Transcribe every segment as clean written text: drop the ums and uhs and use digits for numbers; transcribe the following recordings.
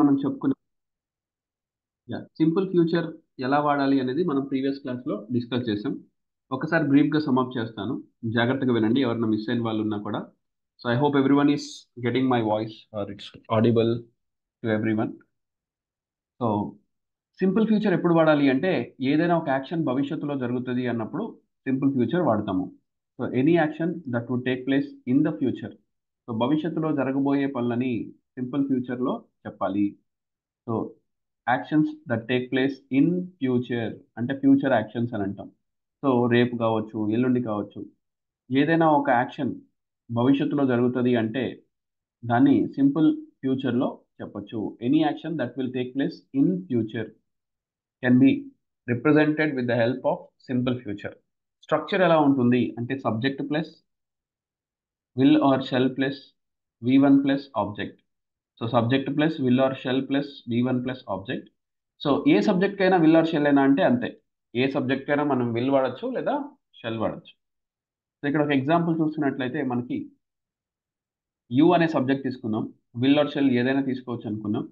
మనం చెప్పుకునే simple future ఎలా వాడాలి అనేది మనం ప్రీవియస్ క్లాస్లో డిస్కస్ చేసాం. ఒకసారి బ్రీఫ్గా సమప్ చేస్తాను. జాగ్రత్తగా వినండి, ఎవరైనా మిస్ అయిన వాళ్ళు ఉన్నా కూడా. So I hope every one is getting my voice or it's audible to everyone. So simple future ఎప్పుడు వాడాలి అంటే, ఏదైనా ఒక యాక్షన్ భవిష్యత్తులో జరుగుతుంది అన్నప్పుడు సింపుల్ ఫ్యూచర్ వాడతాము. So any action that would take place in the future. So భవిష్యత్తులో జరగబోయే పనులని సింపుల్ ఫ్యూచర్లో చెప్పాలి. So actions that take place in future అంటే ఫ్యూచర్ యాక్షన్స్ అని అంటాం. సో రేపు కావచ్చు, ఎల్లుండి కావచ్చు, ఏదైనా ఒక యాక్షన్ భవిష్యత్తులో జరుగుతుంది అంటే దాన్ని సింపుల్ ఫ్యూచర్లో చెప్పొచ్చు. Any action that will take place in future can be represented with the help of simple future. Structure ఎలా ఉంటుంది అంటే, subject plus will or shall plus V one plus object. So subject plus will or shall plus V one plus object. So ఏ subject కైనా will or shall అయినా అంటే అంతే. ఏ subject కైనా మనం విల్ వాడచ్చు లేదా షెల్ వాడచ్చు. సో ఇక్కడ ఒక ఎగ్జాంపుల్ చూస్తున్నట్లయితే మనకి యూ అనే సబ్జెక్ట్ తీసుకుందాం. విల్ ఆర్ షెల్ ఏదైనా తీసుకోవచ్చు అనుకున్నాం.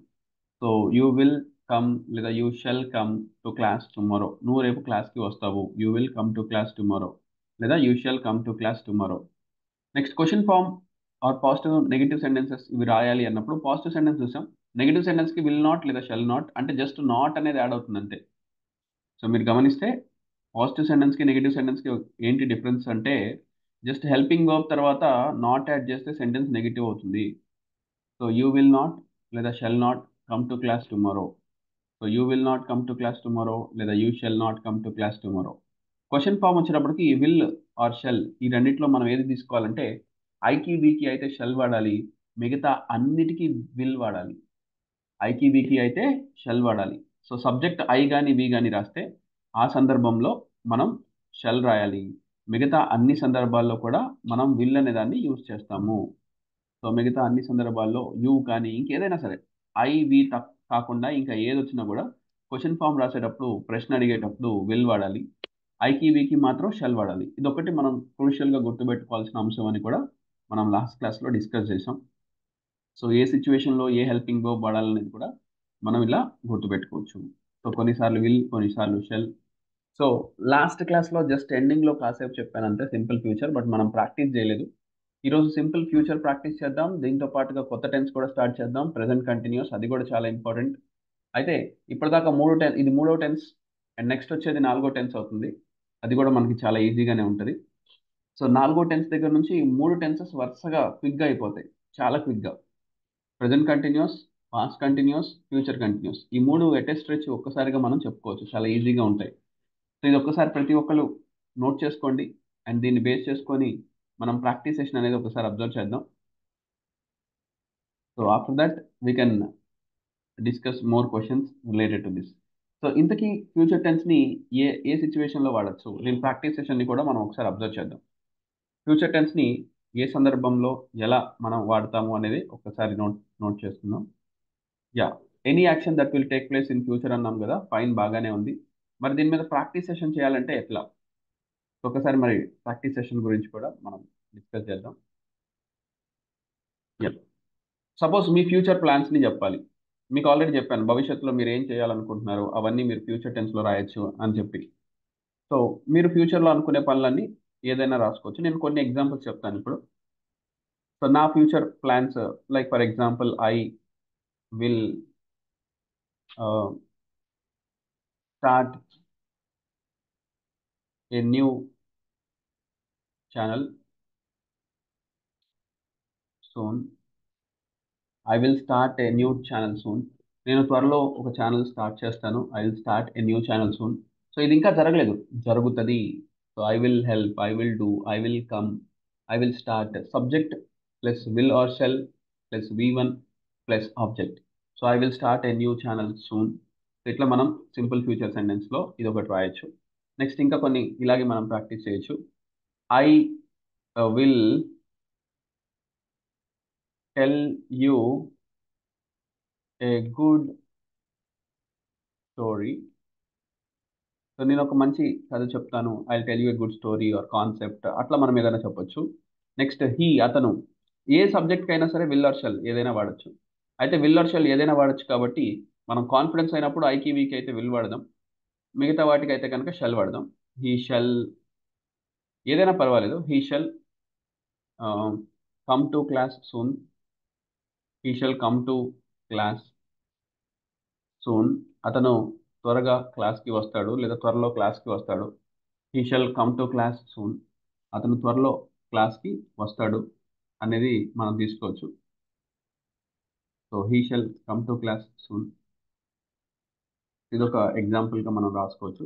సో యూ విల్ కమ్ లేదా you shall come to class tomorrow. నువ్వు రేపు క్లాస్కి వస్తావు. You will come to class tomorrow లేదా you shall come to class tomorrow. Next question form or positive negative sentences ఇవి రాయాలి అన్నప్పుడు పాజిటివ్ సెంటెన్స్ చూసాం. నెగిటివ్ సెంటెన్స్కి విల్ నాట్ లేదా షెల్ నాట్ అంటే జస్ట్ నాట్ అనేది యాడ్ అవుతుంది అంతే. సో మీరు గమనిస్తే పాజిటివ్ సెంటెన్స్కి నెగిటివ్ సెంటెన్స్కి ఏంటి డిఫరెన్స్ అంటే, జస్ట్ హెల్పింగ్ వర్బ్ తర్వాత నాట్ యాడ్ చేస్తే సెంటెన్స్ నెగిటివ్ అవుతుంది. సో యూ విల్ నాట్ లేదా shall not come to class tomorrow. So you will not come to class tomorrow లేదా you shall not come to class tomorrow. Question form వచ్చినప్పటికి will or shall ఈ రెండిట్లో మనం ఏది తీసుకోవాలంటే, ఐకి వీకి అయితే షెల్ వాడాలి, మిగతా అన్నిటికీ విల్ వాడాలి. ఐకి వీకి అయితే షెల్ వాడాలి. సో సబ్జెక్ట్ ఐ కానీ వి కానీ రాస్తే ఆ సందర్భంలో మనం షెల్ రాయాలి. మిగతా అన్ని సందర్భాల్లో కూడా మనం విల్ అనే దాన్ని యూజ్ చేస్తాము. సో మిగతా అన్ని సందర్భాల్లో యూ కానీ ఇంకేదైనా సరే ఐ వి కాకుండా ఇంకా ఏది వచ్చినా కూడా క్వశ్చన్ ఫామ్ రాసేటప్పుడు, ప్రశ్న అడిగేటప్పుడు విల్ వాడాలి. ఐకి వీకి మాత్రం షెల్ వాడాలి. ఇదొకటి మనం క్రూషియల్గా గుర్తుపెట్టుకోవాల్సిన అంశం అని కూడా మనం లాస్ట్ క్లాస్లో డిస్కస్ చేసాం. సో ఏ సిచ్యువేషన్లో ఏ హెల్పింగ్ వర్బ్ వాడాలనేది కూడా మనం ఇలా గుర్తుపెట్టుకోవచ్చు. సో కొన్నిసార్లు విల్, కొన్నిసార్లు షెల్. సో లాస్ట్ క్లాస్లో జస్ట్ ఎండింగ్లో కాసేపు చెప్పాను అంతే సింపుల్ ఫ్యూచర్, బట్ మనం ప్రాక్టీస్ చేయలేదు. ఈరోజు సింపుల్ ఫ్యూచర్ ప్రాక్టీస్ చేద్దాం. దీంతో పాటుగా కొత్త టెన్స్ కూడా స్టార్ట్ చేద్దాం. ప్రెసెంట్ కంటిన్యూస్, అది కూడా చాలా ఇంపార్టెంట్. అయితే ఇప్పటిదాకా ఇది మూడో టెన్స్ అండ్ నెక్స్ట్ వచ్చేది నాలుగో టెన్స్ అవుతుంది. అది కూడా మనకి చాలా ఈజీగానే ఉంటుంది. సో నాలుగో టెన్స్ దగ్గర నుంచి మూడు టెన్సెస్ వరుసగా క్విక్గా అయిపోతాయి, చాలా క్విక్గా. Present continuous, past continuous, future continuous, ఈ మూడు ఎటే స్ట్రెచ్ ఒక్కసారిగా మనం చెప్పుకోవచ్చు, చాలా ఈజీగా ఉంటాయి. సో ఇది ఒక్కసారి ప్రతి ఒక్కరు నోట్ చేసుకోండి అండ్ దీన్ని బేస్ చేసుకొని మనం ప్రాక్టీస్ సెషన్ అనేది ఒకసారి అబ్జర్వ్ చేద్దాం. So after that we can discuss more questions related to this. So ఇంతకీ ఫ్యూచర్ టెన్స్ని ఏ ఏ సిచ్యువేషన్లో వాడచ్చు, దీని ప్రాక్టీస్ సెషన్ని కూడా మనం ఒకసారి అబ్జర్వ్ చేద్దాం. ఫ్యూచర్ టెన్స్ని ఏ సందర్భంలో ఎలా మనం వాడతాము అనేది ఒకసారి నోట్ నోట్ చేసుకుందాం. Yeah, any action that will take place in future అన్నాం కదా, ఫైన్, బాగానే ఉంది. మరి దీని మీద ప్రాక్టీస్ సెషన్ చేయాలంటే ఎట్లా? ఒకసారి మరి ప్రాక్టీస్ సెషన్ గురించి కూడా మనం డిస్కస్ చేద్దాం. యా, సపోజ్ మీ ఫ్యూచర్ ప్లాన్స్ని చెప్పాలి. మీకు ఆల్రెడీ చెప్పాను భవిష్యత్తులో మీరు ఏం చేయాలనుకుంటున్నారు అవన్నీ మీరు ఫ్యూచర్ టెన్స్లో రాయొచ్చు అని చెప్పి. సో మీరు ఫ్యూచర్లో అనుకునే పనులన్నీ ఏదైనా రాసుకోవచ్చు. నేను కొన్ని ఎగ్జాంపుల్స్ చెప్తాను ఇప్పుడు. సో నా future plans, like for example I will start a new channel soon. I will start a new channel soon. నేను త్వరలో ఒక ఛానల్ స్టార్ట్ చేస్తాను. I will start a new channel soon. So ఇది ఇంకా జరగలేదు, జరుగుతుంది. So I will help, I will do, I will come, I will start, subject plus will or shall plus V one plus object. So I will start a new channel soon. ఇట్లా మనం simple future సెంటెన్స్లో ఇది ఒకటి రాయొచ్చు. Next ఇంకా కొన్ని ఇలాగే మనం practice చేయొచ్చు. I will tell you a good story. So నేను ఒక మంచి కథ చెప్తాను. I tell you a good story or concept, అట్లా మనం ఏదైనా చెప్పొచ్చు. నెక్స్ట్ హీ, అతను. ఏ సబ్జెక్ట్ అయినా సరే విల్ ఆర్ షెల్ ఏదైనా వాడచ్చు. అయితే విల్ ఆర్ షెల్ ఏదైనా వాడచ్చు కాబట్టి మనం కాన్ఫిడెన్స్ అయినప్పుడు ఐకి వీకి అయితే విల్ వాడదాం, మిగతా వాటికి అయితే కనుక షెల్ వాడదాం. హీ షెల్ ఏదైనా పర్వాలేదు. He shall come to class soon. He shall come to class soon. అతను త్వరగా క్లాస్కి వస్తాడు లేదా త్వరలో క్లాస్కి వస్తాడు. He shall come to class soon. అతను త్వరలో క్లాస్కి వస్తాడు అనేది మనం తీసుకోవచ్చు. So he shall come to class soon. ఇదొక ఎగ్జాంపుల్గా మనం రాసుకోవచ్చు.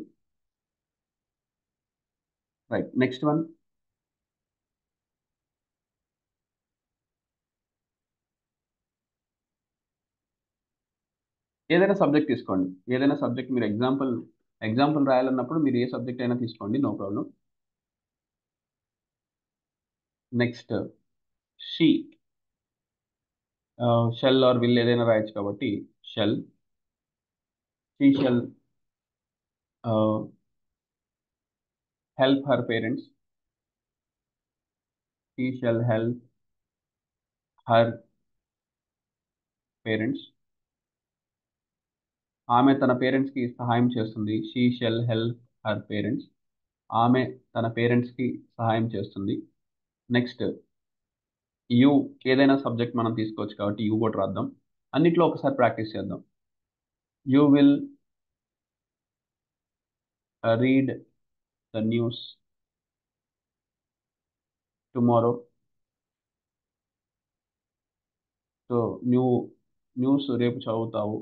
Right, next one. ఏదైనా సబ్జెక్ట్ తీసుకోండి. ఏదైనా సబ్జెక్ట్ మీరు ఎగ్జాంపుల్ రాయాలన్నప్పుడు మీరు ఏ సబ్జెక్ట్ అయినా తీసుకోండి, no problem. Next she. Shall or will ఏదైనా రాయొచ్చు కాబట్టి shall. She shall help her parents. She shall help her parents. ఆమె తన పేరెంట్స్కి సహాయం చేస్తుంది. She shall help her parents. ఆమె తన పేరెంట్స్కి సహాయం చేస్తుంది. Next you. ఏదైనా సబ్జెక్ట్ మనం తీసుకోవచ్చు కాబట్టి యూ కూడా రాద్దాం. అన్నిట్లో ఒకసారి ప్రాక్టీస్ చేద్దాం. You will read the news tomorrow. So news రేపు చదువుతావు.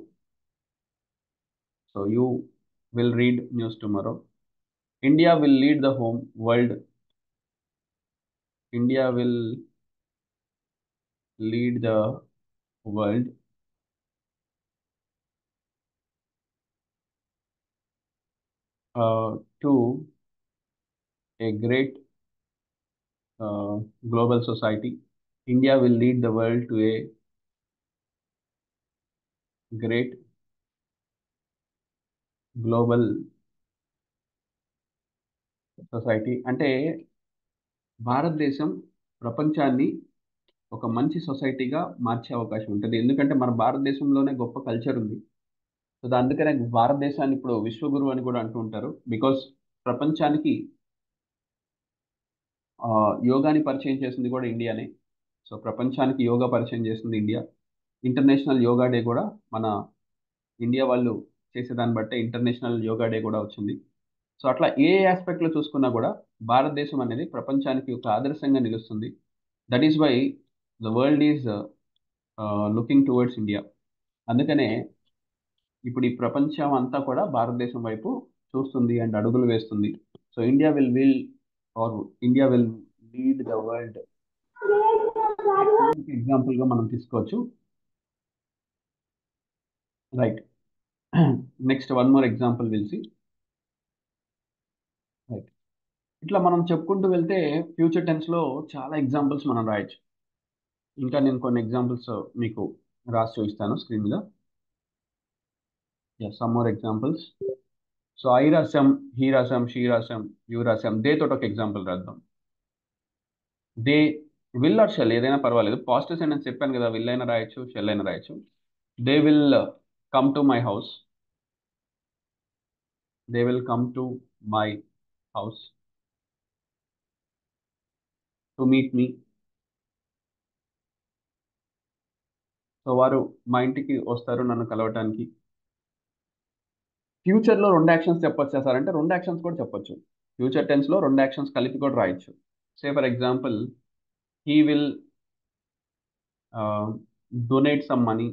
So you will read news tomorrow. India will lead the home world. India will lead the world to a great global society. India will lead the world to a great global society. అంటే భారతదేశం ప్రపంచాన్ని ఒక మంచి సొసైటీగా మార్చే అవకాశం ఉంటుంది. ఎందుకంటే మన భారతదేశంలోనే గొప్ప కల్చర్ ఉంది. సో అందుకనే భారతదేశాన్ని ఇప్పుడు విశ్వగురువు అని కూడా అంటూ ఉంటారు. బికాస్ ప్రపంచానికి యోగాని పరిచయం చేసింది కూడా ఇండియానే. సో ప్రపంచానికి యోగా పరిచయం చేసింది ఇండియా. ఇంటర్నేషనల్ యోగా డే కూడా మన ఇండియా వాళ్ళు చేసేదాన్ని బట్టే ఇంటర్నేషనల్ యోగా డే కూడా వచ్చింది. సో అట్లా ఏ ఆస్పెక్ట్లో చూసుకున్నా కూడా భారతదేశం అనేది ప్రపంచానికి ఒక ఆదర్శంగా నిలుస్తుంది. That is why the world is looking towards India. అందుకనే ఇప్పుడు ఈ ప్రపంచం అంతా కూడా భారతదేశం వైపు చూస్తుంది అండ్ అడుగులు వేస్తుంది. So our India will lead the world ఎగ్జాంపుల్గా మనం తీసుకోవచ్చు. Right, next one more example will see. Right, ఇట్లా మనం చెప్పుకుంటూ వెళ్తే ఫ్యూచర్ టెన్స్లో చాలా ఎగ్జాంపుల్స్ మనం రాయొచ్చు. ఇంకా నేను కొన్ని ఎగ్జాంపుల్స్ మీకు రాసి చూపిస్తాను స్క్రీన్ మీద. Some more examples. So I రాసాం, హీ రాసాం, షీ రాసాం, యూ రాసాం. దే తోటి ఒక ఎగ్జాంపుల్ రాద్దాం. దే విల్ ఆర్ షెల్ ఏదైనా పర్వాలేదు. పాజిటివ్ సెంటెన్స్ చెప్పాను కదా, విల్ అయినా రాయొచ్చు, షెల్ అయినా రాయొచ్చు. They will come to my house. They will come to my house to meet me. So వారు మా ఇంటికి వస్తారు నన్ను కలవటానికి. ఫ్యూచర్లో రెండు యాక్షన్స్ చెప్పొచ్చా సార్ అంటే రెండు యాక్షన్స్ కూడా చెప్పొచ్చు. ఫ్యూచర్ టెన్స్లో రెండు యాక్షన్స్ కలిపి కూడా రాయొచ్చు. Say for example, he will donate some money.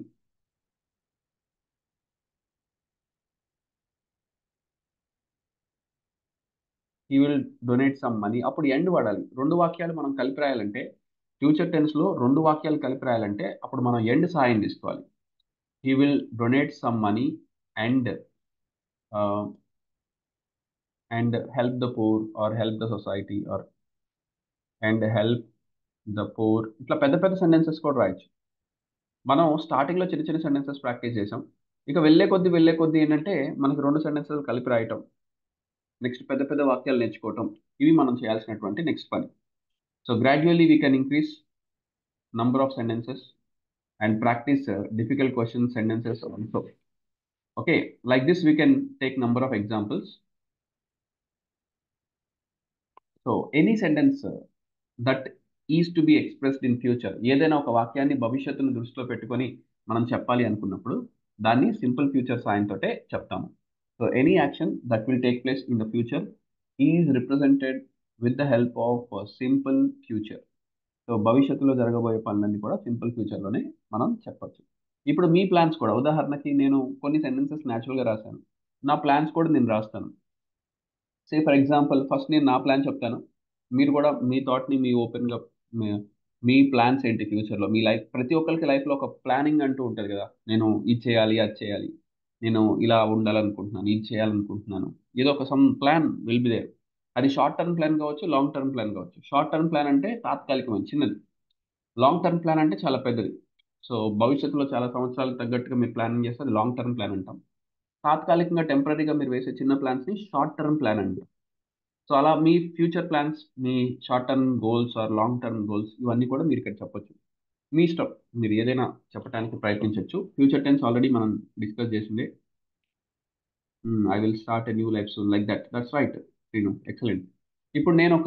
He will donate some money. అప్పుడు ఎండ్ వాడాలి. రెండు వాక్యాలు మనం కలిపి రాయాలంటే, ఫ్యూచర్ టెన్స్లో రెండు వాక్యాలు కలిపి రాయాలంటే అప్పుడు మనం ఎండ్ సహాయం తీసుకోవాలి. He will donate some money and help the poor or help the society or and help the poor. ఇట్లా పెద్ద పెద్ద సెంటెన్సెస్ కూడా రాయొచ్చు. మనం స్టార్టింగ్లో చిన్న చిన్న సెంటెన్సెస్ ప్రాక్టీస్ చేసాం. ఇక వెళ్ళే కొద్దీ ఏంటంటే మనకి రెండు సెంటెన్సెస్ కలిపి రాయటం, నెక్స్ట్ పెద్ద పెద్ద వాక్యాలు నేర్చుకోవటం, ఇవి మనం చేయాల్సినటువంటి నెక్స్ట్ పని. So gradually we can increase number of sentences and practice difficult question sentences also. Okay, like this we can take number of examples. So any sentence that is to be expressed in future, ఏదైనా ఒక వాక్యాన్ని భవిష్యత్తును దృష్టిలో పెట్టుకొని మనం చెప్పాలి అనుకున్నప్పుడు దాన్ని సింపుల్ ఫ్యూచర్ సాయంతో చెప్తాము. So any action that will take place in the future is represented with the help of simple future. So భవిష్యత్తులో జరగబోయే పనులన్నీ కూడా సింపుల్ ఫ్యూచర్లోనే మనం చెప్పొచ్చు. ఇప్పుడు మీ ప్లాన్స్ కూడా, ఉదాహరణకి నేను కొన్ని సెంటెన్సెస్ న్యాచురల్గా రాశాను, నా ప్లాన్స్ కూడా నేను రాస్తాను. సే ఫర్ ఎగ్జాంపుల్ ఫస్ట్ నేను నా ప్లాన్ చెప్తాను, మీరు కూడా మీ థాట్ని మీ ఓపెన్గా మీ ప్లాన్స్ ఏంటి ఫ్యూచర్లో, మీ లైఫ్, ప్రతి ఒక్కరికి లైఫ్లో ఒక ప్లానింగ్ అంటూ ఉంటుంది కదా. నేను ఇది చేయాలి, అది చేయాలి, నేను ఇలా ఉండాలనుకుంటున్నాను, ఇది చేయాలనుకుంటున్నాను, ఏదో ఒక some plan will be there. అది షార్ట్ టర్మ్ ప్లాన్ కావచ్చు, లాంగ్ టర్మ్ ప్లాన్ కావచ్చు. షార్ట్ టర్మ్ ప్లాన్ అంటే తాత్కాలికమైన చిన్నది, లాంగ్ టర్మ్ ప్లాన్ అంటే చాలా పెద్దది. సో భవిష్యత్తులో చాలా సంవత్సరాలకు తగ్గట్టుగా మీరు ప్లానింగ్ చేస్తే అది లాంగ్ టర్మ్ ప్లాన్ అంటాం. తాత్కాలికంగా టెంపరీగా మీరు వేసే చిన్న ప్లాన్స్ని షార్ట్ టర్మ్ ప్లాన్ అంటాం. సో అలా మీ ఫ్యూచర్ ప్లాన్స్, మీ short term goals or long term goals, ఇవన్నీ కూడా మీరు ఇక్కడ చెప్పొచ్చు. మీ ఇష్టం, మీరు ఏదైనా చెప్పడానికి ప్రయత్నించవచ్చు. ఫ్యూచర్ టెన్స్ ఆల్రెడీ మనం డిస్కస్ చేసిందే. I will start a new life soon, like that's right Srinu, excellent. ఇప్పుడు నేను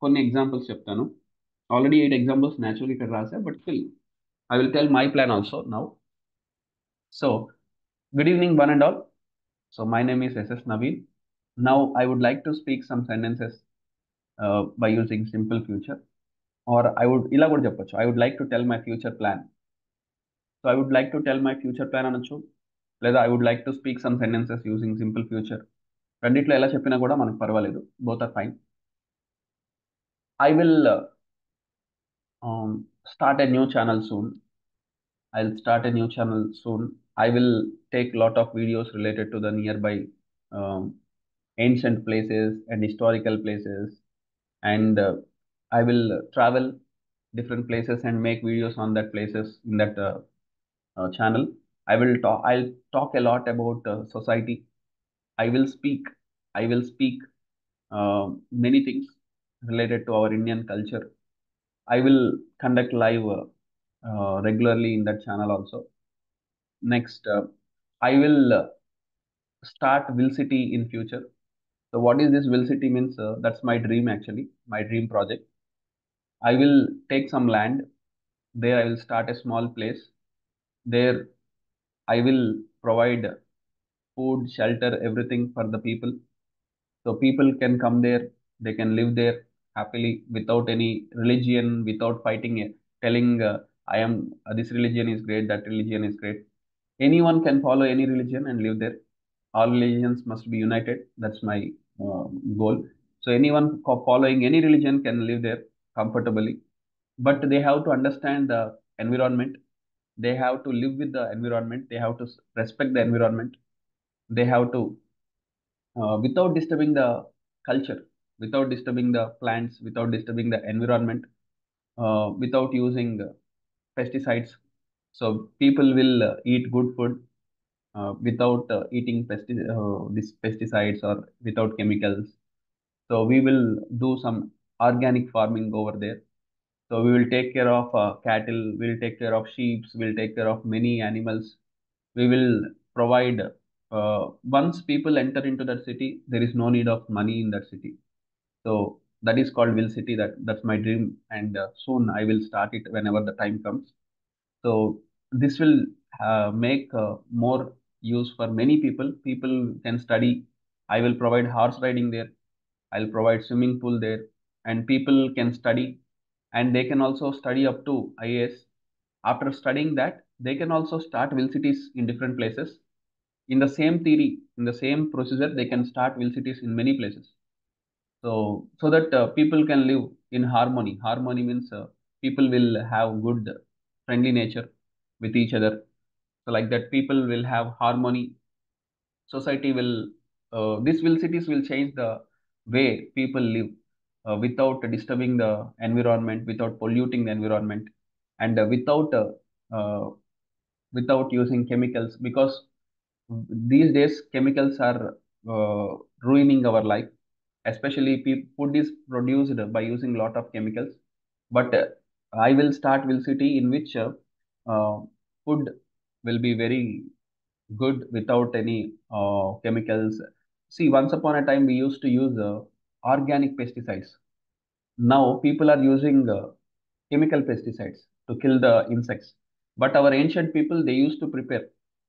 కొన్ని ఎగ్జాంపుల్స్ చెప్తాను. ఆల్రెడీ 8 ఎగ్జాంపుల్స్ న్యాచురల్ ఇక్కడ రాసా, but still I will tell my plan also now. So good evening one and all. So my name is S S Naveen. Now I would like to speak some sentences by using simple future, or I would ఇలా కూడా చెప్పొచ్చు, I would like to tell my future plan. So I would like to tell my future plan అనొచ్చు, లేదా I would like to speak some sentences using simple future. రెండిట్లో ఎలా చెప్పినా కూడా మనకు పర్వాలేదు, both are fine. I will start a new channel soon. I'll start a new channel soon. I will take lot of videos related to the nearby um, ancient places and historical places, and I will travel different places and make videos on that places in that channel. I'll talk a lot about society. I will speak. I will speak many things related to our Indian culture. I will conduct live regularly in that channel also. Next, I will start Will City in future. So what is this Will City means? That's my dream actually, my dream project. I will take some land. There I will start a small place. There I will provide food, shelter, everything for the people. So people can come there, they can live there happily without any religion, without fighting it, telling I am this religion is great, that religion is great. Anyone can follow any religion and live there. All religions must be united. That's my goal. So anyone following any religion can live there comfortably, but they have to understand the environment. They have to live with the environment. They have to respect the environment. They have to without disturbing the culture, without disturbing the plants, without disturbing the environment, without using pesticides. So people will eat good food without eating these pesticides or without chemicals. So we will do some organic farming over there. So we will take care of cattle, we'll take care of sheep, we'll take care of many animals. We will provide, once people enter into that city, there is no need of money in that city. So that is called Will City. That's my dream, and soon I will start it whenever the time comes. So this will make more use for many people. People can study. I will provide horse riding there. I'll provide swimming pool there, and people can study, and they can also study up to IAS. After studying that, they can also start will cities in different places. In the same theory, in the same procedure, they can start will cities in many places. So that people can live in harmony. Harmony means people will have good, friendly nature with each other. So like that, people will have harmony. Society will, these will cities will change the way people live without disturbing the environment, without polluting the environment, and uh, without using chemicals, because these days chemicals are ruining our life, especially food is produced by using lot of chemicals. But I will start will city in which food will be very good without any chemicals. See, once upon a time we used to use organic pesticides. Now people are using chemical pesticides to kill the insects. But our ancient people, they used to prepare.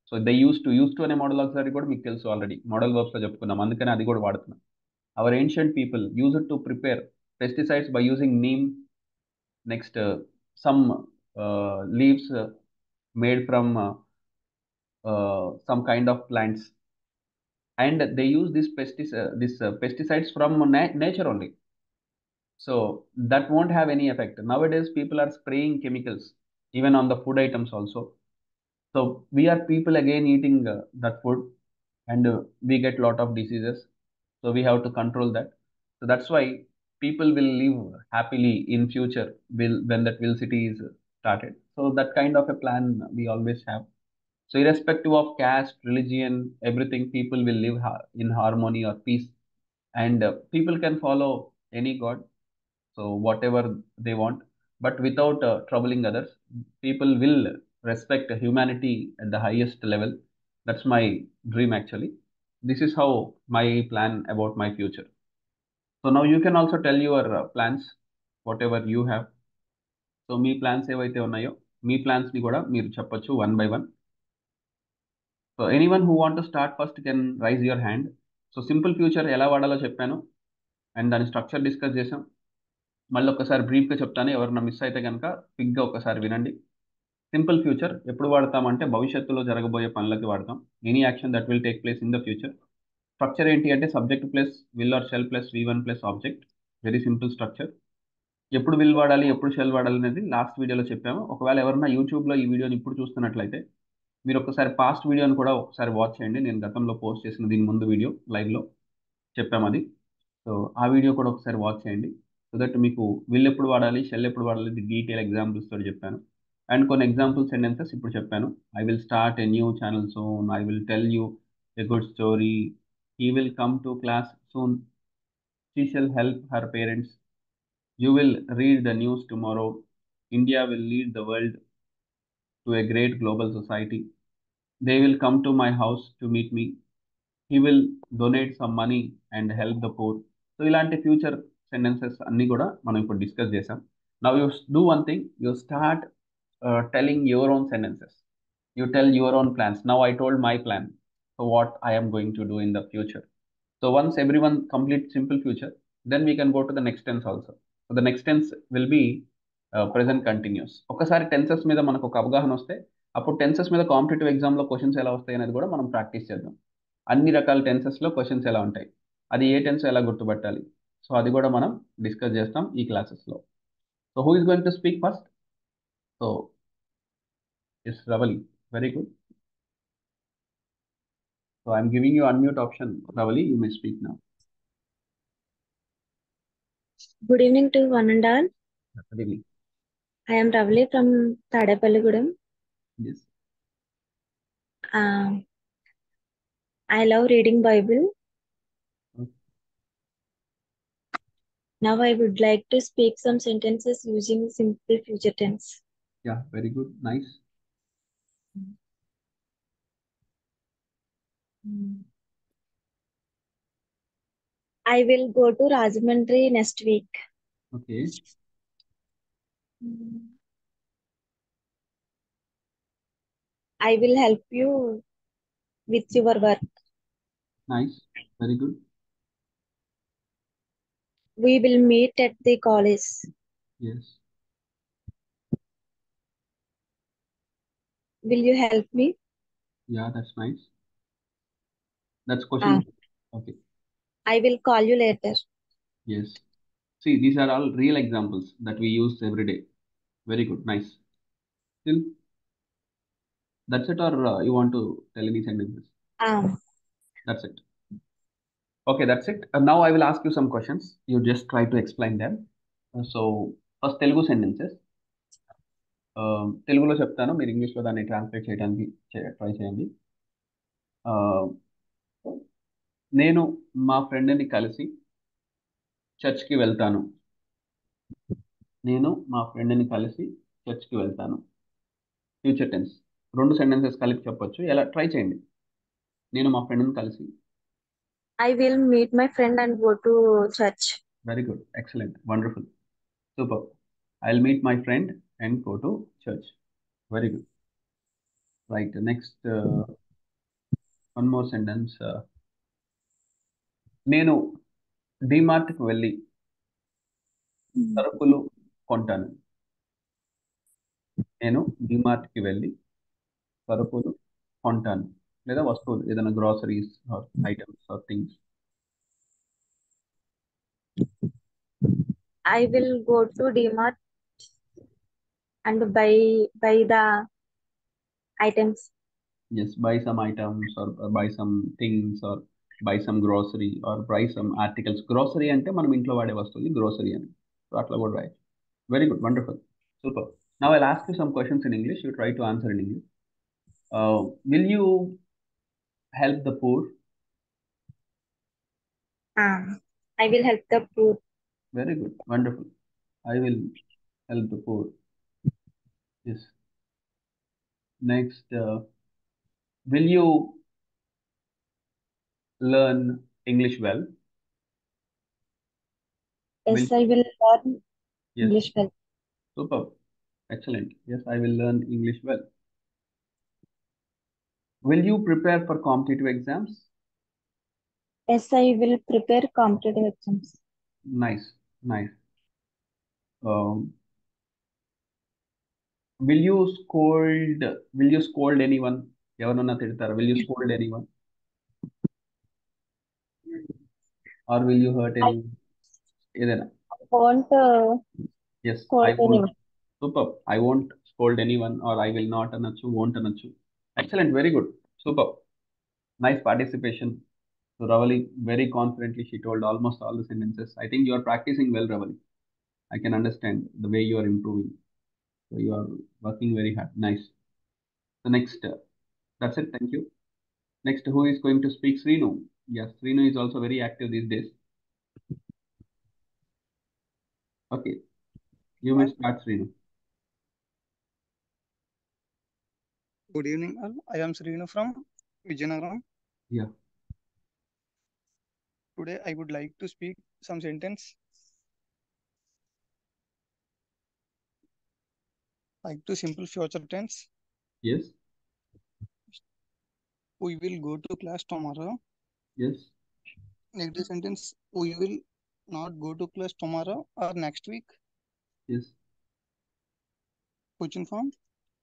So they use to అనే model auxiliary కూడా మీకు తెలుసు already, model వర్బ్స్లో చెప్పుకున్నాం, అందుకని అది కూడా వాడుతున్నాం. Our ancient people use to prepare pesticides by using neem, next some leaves made from some kind of plants, and they use this pesticides from nature only. So that won't have any effect. Nowadays people are spraying chemicals even on the food items also. So we are people again eating that food, and we get lot of diseases. So we have to control that. So that's why people will live happily in future will when that will city is started. So that kind of a plan we always have. So irrespective of caste, religion, everything, people will live in harmony or peace, and people can follow any god, so whatever they want, but without troubling others. People will respect humanity at the highest level. That's my dream actually. This is how my plan about my future. So now you can also tell your plans, whatever you have. So me plans ఏవైతే ఉన్నాయో మీ plans ని కూడా మీరు చెప్పొచ్చు one by one. So anyone who want to start first can rise your hand. So simple future ఎలా వాడాలో చెప్పాను, and దాని స్ట్రక్చర్ డిస్కస్ చేసాం. మళ్ళీ ఒకసారి బ్రీఫ్గా చెప్తాను, ఎవరైనా మిస్ అయితే కనుక క్విక్గా ఒకసారి వినండి. సింపుల్ ఫ్యూచర్ ఎప్పుడు వాడతామంటే భవిష్యత్తులో జరగబోయే పనులకి వాడతాం. Any action that will take place in the future. Structure ఏంటి అంటే subject plus will or shall plus V1 plus object. Very simple structure. ఎప్పుడు విల్ వాడాలి ఎప్పుడు షెల్ వాడాలి అనేది లాస్ట్ వీడియోలో చెప్పాము. ఒకవేళ ఎవరైనా యూట్యూబ్లో ఈ వీడియోని ఇప్పుడు చూస్తున్నట్లయితే మీరు ఒకసారి పాస్ట్ వీడియోని కూడా ఒకసారి వాచ్ చేయండి. నేను గతంలో పోస్ట్ చేసిన దీని ముందు వీడియో లైవ్లో చెప్పాము అది. సో ఆ వీడియో కూడా ఒకసారి వాచ్ చేయండి. సో దట్ మీకు విల్ ఎప్పుడు వాడాలి షెల్ ఎప్పుడు వాడాలి డీటెయిల్ ఎగ్జాంపుల్స్ తోటి చెప్పాను. అండ్ కొన్ని ఎగ్జాంపుల్ సెంటెన్సెస్ ఇప్పుడు చెప్పాను. I will start a new channel soon, I will tell you a good story, he will come to class soon, she shall help her parents, you will read the news tomorrow, India will lead the world to a great global society, they will come to my house to meet me, he will donate some money and help the poor. So ఇలాంటి future sentences అన్నీ కూడా మనం ఇప్పుడు discuss చేసాం. Now you do one thing, you start telling your own sentences. You tell your own plans. Now I told my plan. So what I am going to do in the future. So once everyone complete simple future, then we can go to the next tense also. So the next tense will be present continuous. ఒకసారి tenses మీద మనకు ఒక అవగాహన వస్తే అప్పుడు tenses మీద competitive ఎగ్జామ్లో questions ఎలా వస్తాయి అనేది కూడా మనం ప్రాక్టీస్ చేద్దాం. అన్ని రకాల టెన్సెస్లో క్వశ్చన్స్ ఎలా ఉంటాయి, అది ఏ టెన్స్ ఎలా గుర్తుపట్టాలి, సో అది కూడా మనం డిస్కస్ చేస్తాం ఈ క్లాసెస్లో. So who is going to speak first? So yes Ravali, very good. So I'm giving you unmute option. Ravali, you may speak now. Good evening to one and all. Good evening. I am Ravali from Tadepalligudem. Yes. I love reading Bible. Okay. Now I would like to speak some sentences using simple future tense. Yeah, very good. Nice. I will go to Rajahmundry next week. Okay. I will help you with your work. Nice. Very good. We will meet at the college. Yes. Will you help me? Yeah, that's nice. That's question. Okay. I will call you later. Yes. See, these are all real examples that we use every day. Very good. Nice. Still, that's it, or you want to tell any sentences? That's it. Okay, that's it. Now I will ask you some questions. You just try to explain them. So first Telugu sentences. తెలుగులో చెప్తాను, మీరు ఇంగ్లీష్లో దాన్ని translate చేయడానికి try చేయండి. నేను మా ఫ్రెండ్ని కలిసి చర్చ్కి వెళ్తాను. నేను మా ఫ్రెండ్ని కలిసి చర్చ్కి వెళ్తాను. Future tense. 2 సెంటెన్సెస్ కలిపి చెప్పొచ్చు. ఎలా ట్రై చేయండి. నేను మా ఫ్రెండ్ని కలిసి. I will meet my friend and go to church. Very good, excellent, wonderful, super. I will meet my friend and go to church. Very good. Right, next one more sentence. నేను డిమార్ట్కి వెళ్ళి సరుకులు కొంటాను. నేను డిమార్ట్కి వెళ్ళి సరుకులు కొంటాను, లేదా వస్తువులు, ఏదైనా groceries or items or things. I will go to DMart and buy the items. Yes, buy some items or buy some things or buy some grocery or buy some articles. Grocery అంటే మనం ఇంట్లో వాడే వస్తువుని grocery అని. So అట్లా కూడా రాయొచ్చు. Very good, wonderful, super. Now I'll ask you some questions in English. You try to answer in English. Will you help the poor? I will help the poor. Very good, wonderful. I will help the poor. Yes. Next, will you learn English well? Yes, Will I will learn Yes, English well. super, excellent. Yes, I will learn English well. Will you prepare for competitive exams? Yes, I will prepare competitive exams. Nice, nice. Um, will you scold? Will you scold anyone? ఎవరన్నా తిడతారా? Will you scold anyone? Or will you hurt I anyone? ఏదైనా. won't Yes, scold I won't. anyone. Super. I won't scold anyone, or I will not అనొచ్చు, won't అనొచ్చు. Excellent, very good, super. Nice participation. So Ravali, very confidently she told almost all the sentences. I think you are practicing well, Ravali. I can understand the way you are improving. So you are working very hard. Nice. The next, that's it. Thank you. Next, who is going to speak? Srinu. Yes, Srinu is also very active these days. Okay, you may start, Srinu. Good evening, all. I am Srinu from Vijayanagaram. Yeah. Today, I would like to speak some sentence like to simple future tense. Yes. We will go to class tomorrow. Yes. Next sentence, we will not go to class tomorrow or next week. Yes. Question form,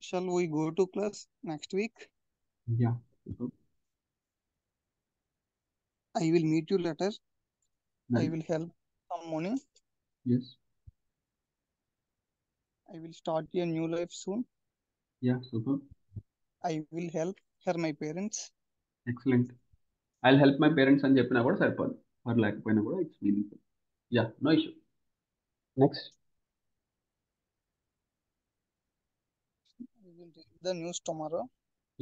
shall we go to class next week? Yeah. Super. I will meet you later. I Nice. will help some money. Yes. I will start a new life soon. Yeah. Super. I will help her my parents. Excellent. I'll help my parents అని చెప్పినా కూడా సరిపోదు. మరి లేకపోయినా కూడా it's meaningful. Yeah, no issue. Next. I will read the news tomorrow.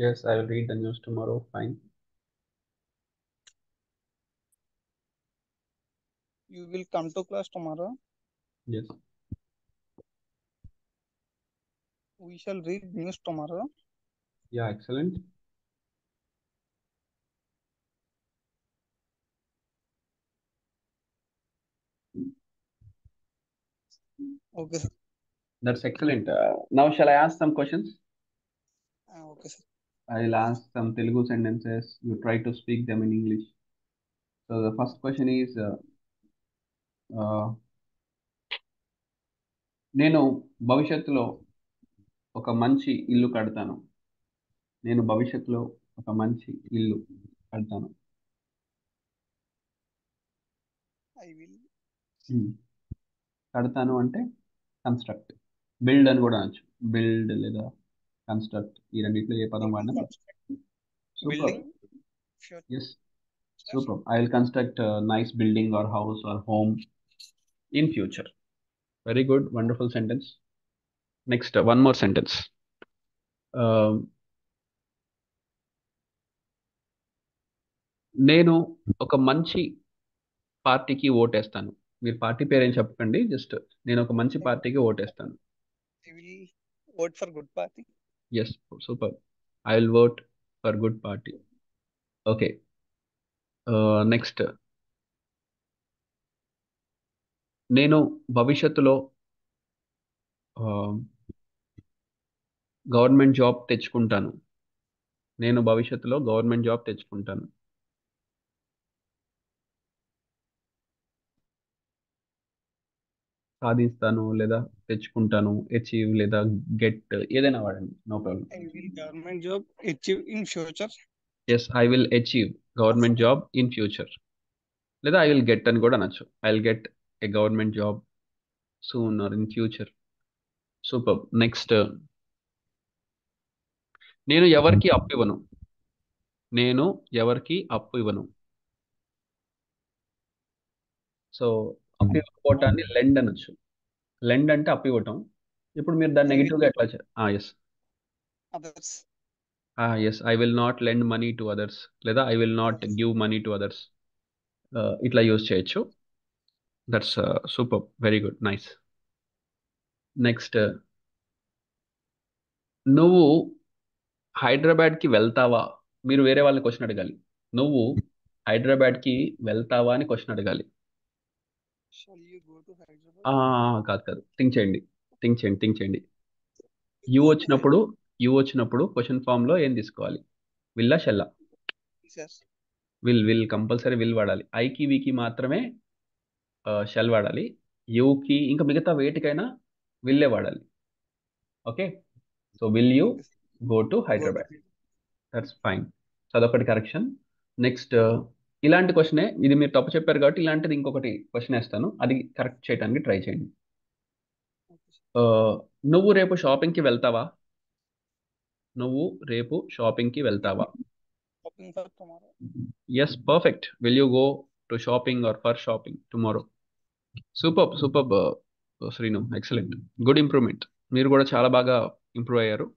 Yes, I will read the news tomorrow. Fine. You will come to class tomorrow. Yes. We shall read news tomorrow. Yeah, excellent. Okay, sir. That's excellent. Now, shall I ask some questions? Okay, sir. I will ask some Telugu sentences. You try to speak them in English. So the first question is, నేను భవిష్యత్తులో ఒక మంచి ఇల్లు కడతాను. నేను భవిష్యత్తులో ఒక మంచి ఇల్లు కడతాను. I will కడతాను అంటే కన్స్ట్రక్ట్, బిల్డ్ అని కూడా అనొచ్చు. బిల్డ్ లేదా కన్స్ట్రక్ట్, ఈ రెండిట్లో ఏ పదం వాడినా. Super. building. Yes, super. I will construct nice building or house or home in future. Very good, wonderful sentence. Next, one more sentence. నేను ఒక మంచి పార్టీకి ఓటేస్తాను. మీరు పార్టీ పేరు ఏం చెప్పకండి, జస్ట్ నేను ఒక మంచి పార్టీకి ఓటేస్తాను. I will vote for good party. Yes, super. I will vote for good party. Okay. Next. నేను భవిష్యత్తులో గవర్నమెంట్ జాబ్ తెచ్చుకుంటాను. నేను భవిష్యత్తులో గవర్నమెంట్ జాబ్ తెచ్చుకుంటాను. సాధిస్తాను లేదా తెచ్చుకుంటాను, అచీవ్ లేదా గెట్ ఏదైనా వాడండి, no problem. I will government job achieve in future. Yes, I will achieve government job in future, లేదా ఐ విల్ గెట్ అని కూడా అనొచ్చు. I will get a government job soon or in future. Super. Next. నేను ఎవరికి అప్పు ఇవ్వను. నేను ఎవరికి అప్పు ఇవ్వను. సో అప్పు ఇవ్వకపోవటాన్ని లెండ్ అనొచ్చు. లెండ్ అంటే అప్పు ఇవ్వటం. ఇప్పుడు మీరు దాన్ని I will నెగిటివ్గా ఎట్లా yes others. Yes, I will not lend money to others, లేదా I will not give money to others, ఇట్లా యూజ్ చేయొచ్చు. That's super, very good, nice. Next. నువ్వు హైదరాబాద్కి వెళ్తావా? మీరు వేరే వాళ్ళని క్వశ్చన్ అడగాలి. నువ్వు హైదరాబాద్కి వెళ్తావా అని క్వశ్చన్ అడగాలి. Shall you go to Hyderabad? కాదు కాదు, థింక్ చేయండి, థింక్ చేయండి. యూ Go to వచ్చినప్పుడు క్వశ్చన్ ఫామ్లో ఏం తీసుకోవాలి? విల్లా షెల్లా? Hyderabad, sir. Will compulsory will వాడాలి. ఐకి వీకి మాత్రమే షెల్ వాడాలి. యూకి ఇంకా మిగతా వేటికైనా విల్లే వాడాలి. Okay, so will you Yes. Go to Go to Hyderabad? That's fine. So అదొకటి కరెక్షన్. నెక్స్ట్. ఇలాంటి క్వశ్చనే, ఇది మీరు తప్పు చెప్పారు కాబట్టి ఇలాంటిది ఇంకొకటి క్వశ్చన్ వేస్తాను, అది కరెక్ట్ చేయడానికి ట్రై చేయండి. Okay, sir. నువ్వు రేపు షాపింగ్కి వెళ్తావా? నువ్వు రేపు షాపింగ్కి వెళ్తావా? Shopping for tomorrow. Yes, perfect. Will you go to shopping or for shopping tomorrow? Super Srinu, excellent, good improvement. మీరు కూడా చాలా బాగా ఇంప్రూవ్ అయ్యారు.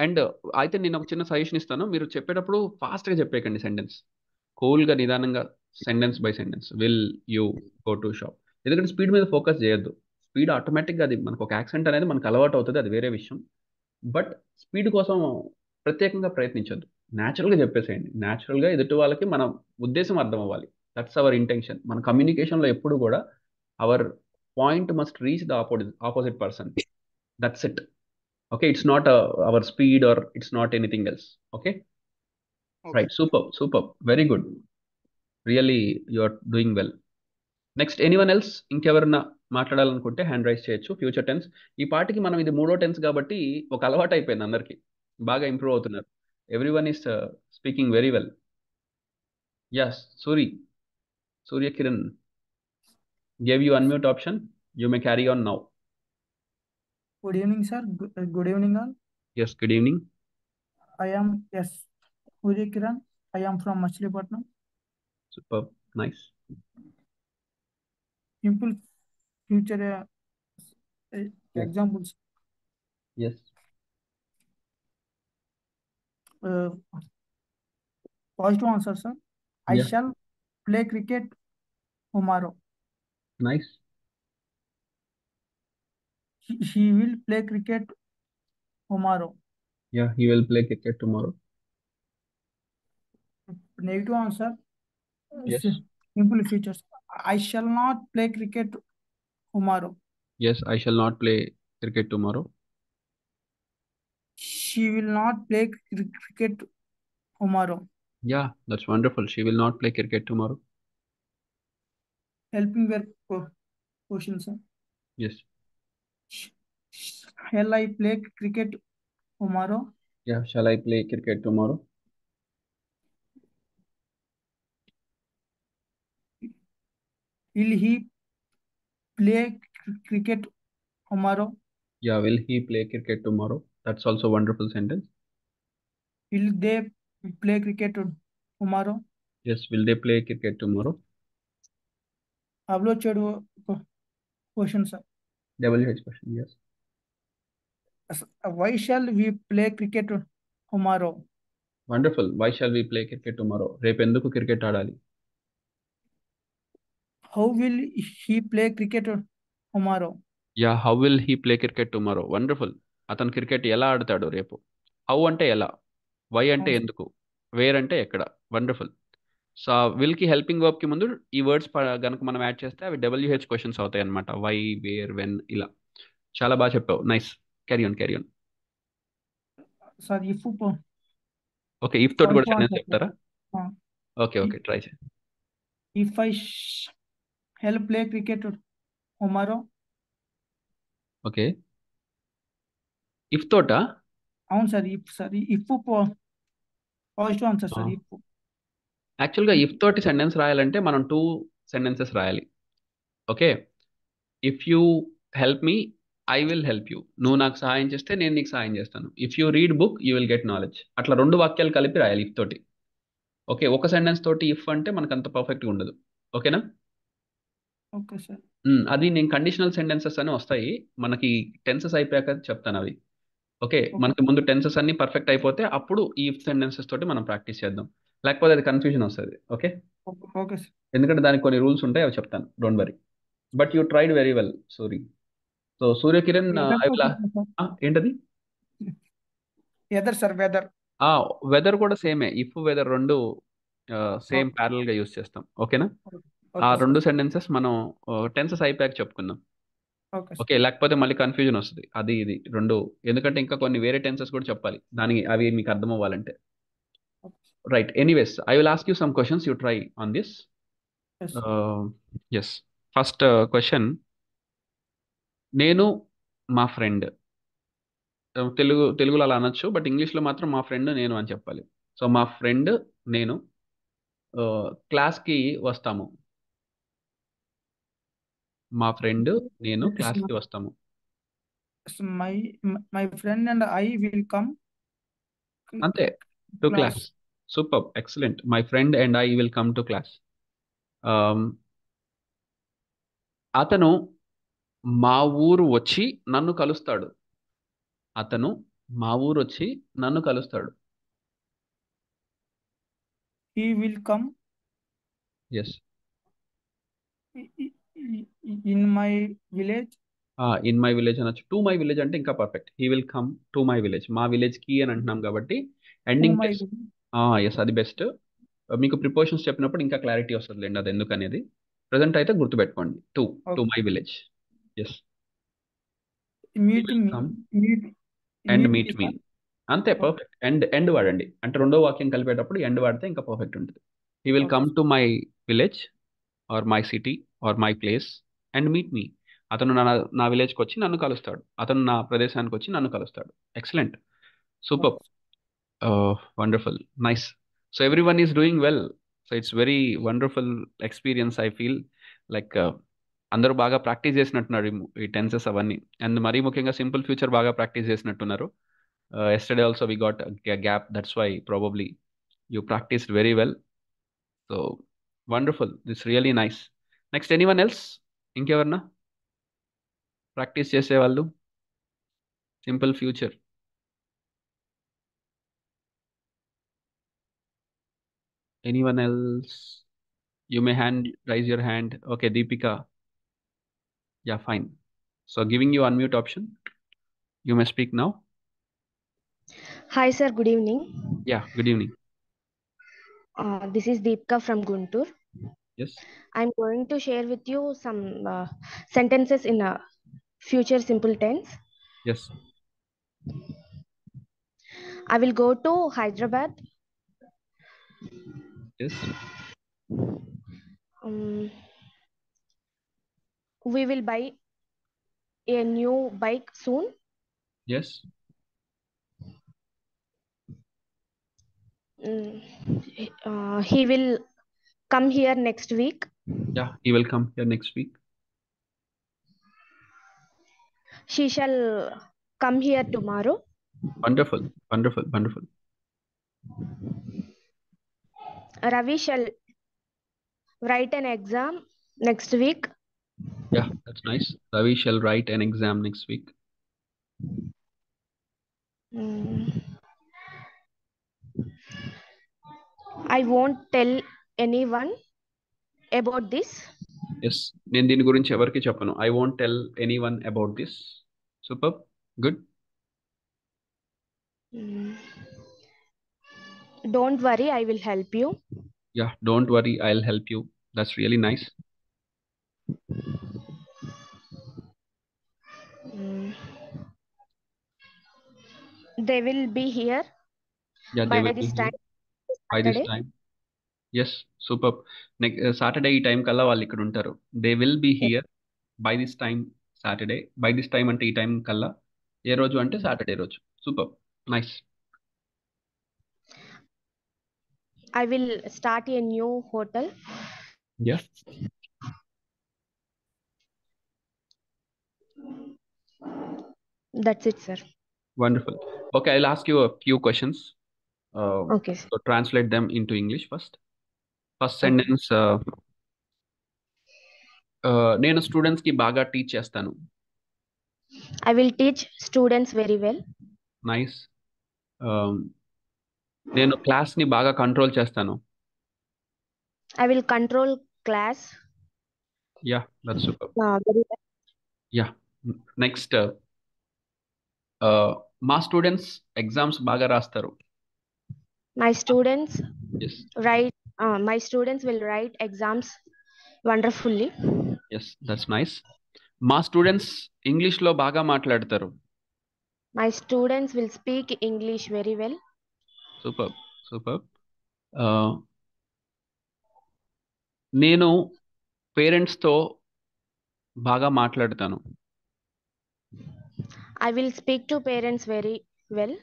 అండ్ అయితే నేను ఒక చిన్న సజెషన్ ఇస్తాను. మీరు చెప్పేటప్పుడు ఫాస్ట్గా చెప్పేయకండి సెంటెన్స్. కూల్గా నిదానంగా sentence by sentence. Will you go to shop? ఎందుకంటే స్పీడ్ మీద ఫోకస్ చేయొద్దు. స్పీడ్ ఆటోమేటిక్గా, అది మనకు ఒక యాక్సెంట్ అనేది మనకు అలవాటు అవుతుంది, అది వేరే విషయం. బట్ స్పీడ్ కోసం ప్రత్యేకంగా ప్రయత్నించొద్దు. న్యాచురల్గా చెప్పేసేయండి. న్యాచురల్గా ఎదుటి వాళ్ళకి మన ఉద్దేశం అర్థం అవ్వాలి. That's our intention. మన కమ్యూనికేషన్లో ఎప్పుడు కూడా our point must reach the opposite person. That's it. Okay, it's not our speed or it's not anything else. Okay, Okay. Right. Super, very good. Really you are doing well. Next, anyone else? ఇంకెవరన్నా మాట్లాడాలనుకుంటే hand raise చేయొచ్చు. Future tense. ఈ పాటికి మనం ఇది 3వ tense కాబట్టి ఒక అలవాటు అయిపోయింది అందరికీ. బాగా ఇంప్రూవ్ అవుతున్నారు. Every one is speaking very well. Yes, Surya Kiran gave you unmute option. You may carry on now. Good evening, sir. Good evening, all. Yes, good evening. I am S. Surya Kiran. I am from Machilipatnam. Super, nice. Simple future examples. Yes, Positive answer, sir. I Yeah. shall play cricket tomorrow. Nice. He will play cricket tomorrow. Yeah, he will play cricket tomorrow. Negative answer. Yes. Simple futures. I shall not play cricket tomorrow. Yes, I shall not play cricket tomorrow. She will not play cricket tomorrow. Yeah, that's wonderful. She will not play cricket tomorrow. Helping their question, sir. Yes. Shall I play cricket tomorrow? Yeah, shall I play cricket tomorrow? Will he play cricket tomorrow? Yeah, will he play cricket tomorrow? That's also a wonderful sentence. Will they play cricket tomorrow? Yes, will they play cricket tomorrow? Avlo chedu question, sir. WH question, yes. Why shall we play cricket tomorrow? Wonderful. Why shall we play cricket tomorrow? రేపు ఎందుకు cricket ఆడాలి? How will he play cricket tomorrow? Yeah, how will he play cricket tomorrow? Wonderful. అతను cricket ఎలా ఆడతాడు రేపు. How అంటే ఎలా, why అంటే అవును ఎందుకు, వేర్ అంటే ఎక్కడ. వండర్ఫుల్. సో విల్ కి హెల్పింగ్ వర్బ్ కి ముందు ఈ వర్డ్స్ గనుక మనం యాడ్ చేస్తే అవి WH క్వశ్చన్స్ అవుతాయి అనమాట. వై, వేర్, వెన్, ఇలా. చాలా బాగా చెప్పావు. Nice. Carry on, carry on. Sir if okay, if తోటి కూడా పాయింట్ సెంటెన్స్ ఆన్సర్ చెప్తారా? సార్. ఓకే ఓకే, ట్రై చేయి. If I help play cricket tomorrow. Okay, if తోటా? అవును sir if positive answer sir if. యాక్చువల్గా ఇఫ్ తోటి sentence రాయాలంటే మనం 2 సెంటెన్సెస్ రాయాలి. Okay, if you help me, I will help you. నువ్వు నాకు సహాయం చేస్తే నేను నీకు సహాయం చేస్తాను. If you read book you will get knowledge. అట్లా 2 వాక్యాలు కలిపి రాయాలి ఇఫ్ తోటి. ఓకే, ఒక సెంటెన్స్ తోటి ఇఫ్ అంటే మనకు అంత పర్ఫెక్ట్గా ఉండదు. ఓకేనా? Okay sir. అది నేను కండిషనల్ సెంటెన్సెస్ అని వస్తాయి మనకి. టెన్సెస్ అయిపోయాక చెప్తాను అవి. ఓకే, ఓకే మనకి ముందు టెన్సెస్ అన్ని పర్ఫెక్ట్ అయిపోతే అప్పుడు ఈ ఇఫ్ సెంటెన్సెస్ తోటి మనం ప్రాక్టీస్ చేద్దాం. లేకపోతే అది కన్ఫ్యూజన్ వస్తుంది. Okay, okay sir. ఎందుకంటే దానికి కొన్ని రూల్స్ ఉంటాయి, అవి చెప్తాను. Don't worry. But you tried very well Suri. So Suryakiran, whether I to will. చెప్పండి సార్. ఏంటది? Whether sir whether. వెదర్ కూడా సేమే. ఇఫ్ వెదర్ రెండు సేమ్ ఓకే ప్యారల్ గా యూస్ చేస్తాం. ఓకేనా? ఆ ఓకే సార్. 2 సెంటెన్సెస్ మనం టెన్సెస్ అయిపోయాక చెప్పుకుందాం. Okay okay, sir. లేకపోతే మళ్ళీ కన్ఫ్యూజన్ వస్తుంది. అది ఇది 2, ఎందుకంటే ఇంకా కొన్ని వేరే టెన్సెస్ కూడా చెప్పాలి దానికి, అవి మీకు అర్థం అవ్వాలంటే. Right, anyways I will ask you some questions, you try on this. Yes yes. First question, నేను మా ఫ్రెండ్. తెలుగులో అలా అనొచ్చు, బట్ ఇంగ్లీష్లో మాత్రం మా ఫ్రెండ్ నేను అని చెప్పాలి. సో మా ఫ్రెండ్ నేను క్లాస్కి వస్తాము. మా ఫ్రెండ్ నేను క్లాస్కి వస్తాము. My my friend and I will come అంతే, to class. Class. Super, excellent. My friend and I will come to class. అతను మా ఊరు వచ్చి నన్ను కలుస్తాడు. అతను మా ఊరు వచ్చి నన్ను కలుస్తాడు. He will come yes. In my village. In my village అనొచ్చు. టు మై విలేజ్ అంటే ఇంకా perfect. He will come to my village. మా విలేజ్ కి అని అంటున్నాం కాబట్టి to ending my place. Village. Yes, అది బెస్ట్. మీకు ప్రిపోజిషన్స్ చెప్పినప్పుడు ఇంకా క్లారిటీ వస్తుంది లేండి అది ఎందుకు అనేది. ప్రజెంట్ అయితే గుర్తుపెట్టుకోండి, to to my village. Yes. He meet will me come meet and meet me meet me. Sir. అంతే, పర్ఫెక్ట్. ఎండ్ వాడండి, అంటే రెండో వాక్యం కలిపేటప్పుడు ఎండ్ వాడితే ఇంకా పర్ఫెక్ట్ ఉంటుంది. He will okay come to my village or my city or my place and meet me. అతను నా విలేజ్కి వచ్చి నన్ను కలుస్తాడు. అతను నా ప్రదేశానికి వచ్చి నన్ను కలుస్తాడు. Excellent, super, wonderful, nice. So every one is doing well. So it's very wonderful experience. I feel like అందరూ బాగా ప్రాక్టీస్ చేసినట్టున్నారు ఈ టెన్సెస్ అవన్నీ. అండ్ మరీ ముఖ్యంగా సింపుల్ ఫ్యూచర్ బాగా ప్రాక్టీస్ చేసినట్టున్నారు. Yesterday also we got a gap. That's why probably you practiced very well. So wonderful. This really nice. Next, anyone else? ఇంకెవరన్నా ప్రాక్టీస్ చేసేవాళ్ళు? Simple future. Anyone else? You may raise your hand. Okay, Deepika. Yeah, fine. So giving you unmute option. You may speak now. Hi sir, good evening. Yeah, good evening. This is Deepika from Guntur. Yes. I'm going to share with you some sentences in a future simple tense. Yes. I will go to Hyderabad. Yes. We will buy a new bike soon. Yes. He will come here next week. Yeah, he will come here next week. She shall come here tomorrow. Wonderful, wonderful, wonderful. Ravi shall write an exam next week. Yeah, that's nice. Ravi shall write an exam next week. I won't tell anyone about this. Yes, నేను దీని గురించి ఎవరికి చెప్పను. I won't tell anyone about this. Super, good. Mm. Don't worry, I will help you. Yeah, don't worry, I'll help you. That's really nice. Mm. They will be here Yeah, they by will be this here time, by this Saturday. time. Yes super. Saturday ఈ time కల్లా వాళ్ళు ఇక్కడ ఉంటారు. They will be Yes. Here by this time Saturday. By this time అంటే ఈ time కల్లా ఏ రోజు అంటే సాటర్డే రోజు. Super, nice. I will start a new hotel. Yeah, That's it, sir. Wonderful. Okay, I will ask you a few questions. Okay, sir. So translate them into English first. First Okay. sentence, నేను students కి బాగా teach చేస్తాను. I will teach students very well. Nice. నేను class ని బాగా control చేస్తాను. I will control class yeah, that's super. very well. Yeah, next, మా students exams బాగా రాస్తారు. My students yes write. My students will write exams wonderfully. Yes, that's nice. మా students ఇంగ్లీష్లో బాగా మాట్లాడతారు. My students will speak English very well. Super super. నేను పేరెంట్స్తో బాగా మాట్లాడతాను. I will speak to parents very well.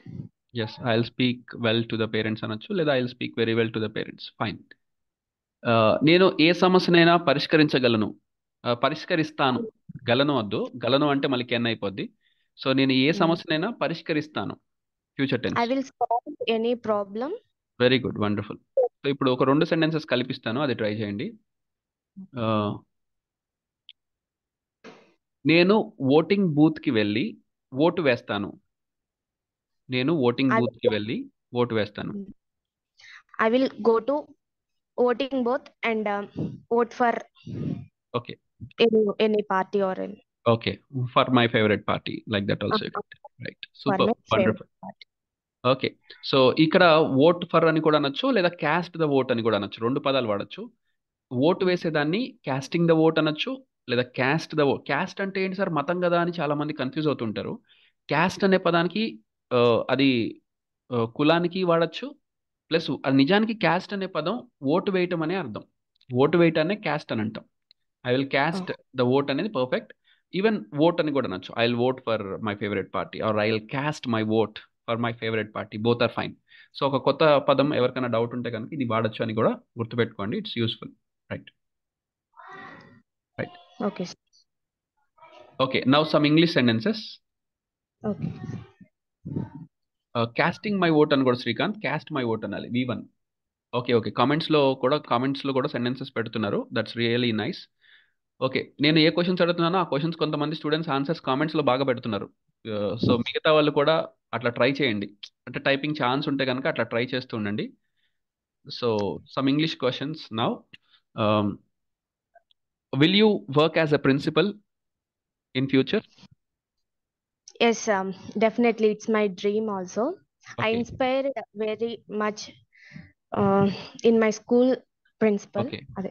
Yes, I will speak well to the parents అనొచ్చు, లేదా I will speak very well to the parents. Fine. నేను ఏ సమస్యనైనా పరిష్కరించగలను. పరిష్కరిస్తాను. గలను వద్దు, గలను అంటే మళ్ళీ కెన్ అయిపోద్ది. సో నేను ఏ సమస్యనైనా పరిష్కరిస్తాను. Future I tense. will solve any problem. Very good, wonderful. So ఇప్పుడు ఒక 2 సెంటెన్సెస్ కల్పిస్తాను, అది ట్రై చేయండి. నేను ఓటింగ్ బూత్ కి వెళ్ళి ఓటు వేస్తాను. నేను ఓటింగ్ I బూత్ కి వెళ్ళి ఓటు వేస్తాను. I will go to voting booth and vote for okay any party or any, okay, for my favourite party, like that also. Right, for super, my favorite wonderful. party. Okay, so ఇక్కడ vote for అని కూడా అనొచ్చు, లేదా caste the vote అని కూడా అనొచ్చు. 2 పదాలు వాడచ్చు. ఓటు వేసేదాన్ని క్యాస్టింగ్ ద ఓట్ అనొచ్చు, లేదా క్యాస్ట్ ద ఓట్. క్యాస్ట్ అంటే ఏంటి సార్, మతం కదా అని చాలా మంది కన్ఫ్యూజ్ అవుతుంటారు. క్యాస్ట్ అనే పదానికి అది కులానికి వాడచ్చు. ప్లస్ అది నిజానికి క్యాస్ట్ అనే పదం ఓటు వేయటం అనే అర్థం. ఓటు వేయటాన్ని క్యాస్ట్ అని అంటాం. I will cast the vote అనేది పర్ఫెక్ట్. ఈవెన్ ఓట్ అని కూడా అనొచ్చు. I will vote for my favourite party, or I will cast my vote for my favourite party. Both are fine. So ఒక కొత్త పదం ఎవరికైనా డౌట్ ఉంటే కనుక ఇది వాడచ్చు అని కూడా గుర్తుపెట్టుకోండి. It's useful. Right right. Okay, sir. Okay, now some English sentences. Okay. Casting my vote అని కూడా శ్రీకాంత్ క్యాస్ట్ మై ఓట్ అనాలి. V1. ఓకే ఓకే, కామెంట్స్లో కూడా సెంటెన్సెస్ పెడుతున్నారు. That's really nice. ఓకే, నేను ఏ క్వశ్చన్స్ అడుగుతున్నానో ఆ క్వశ్చన్స్ కొంతమంది స్టూడెంట్స్ ఆన్సర్స్ కామెంట్స్లో బాగా పెడుతున్నారు. సో మిగతా వాళ్ళు కూడా అట్లా ట్రై చేయండి. అంటే టైపింగ్ ఛాన్స్ ఉంటే కనుక అట్లా ట్రై చేస్తూ ఉండండి. So some English questions now. Will you work as a principal in future? Yes, definitely. It's my dream also. I Okay. inspired very much in my school principal. Okay. Ade.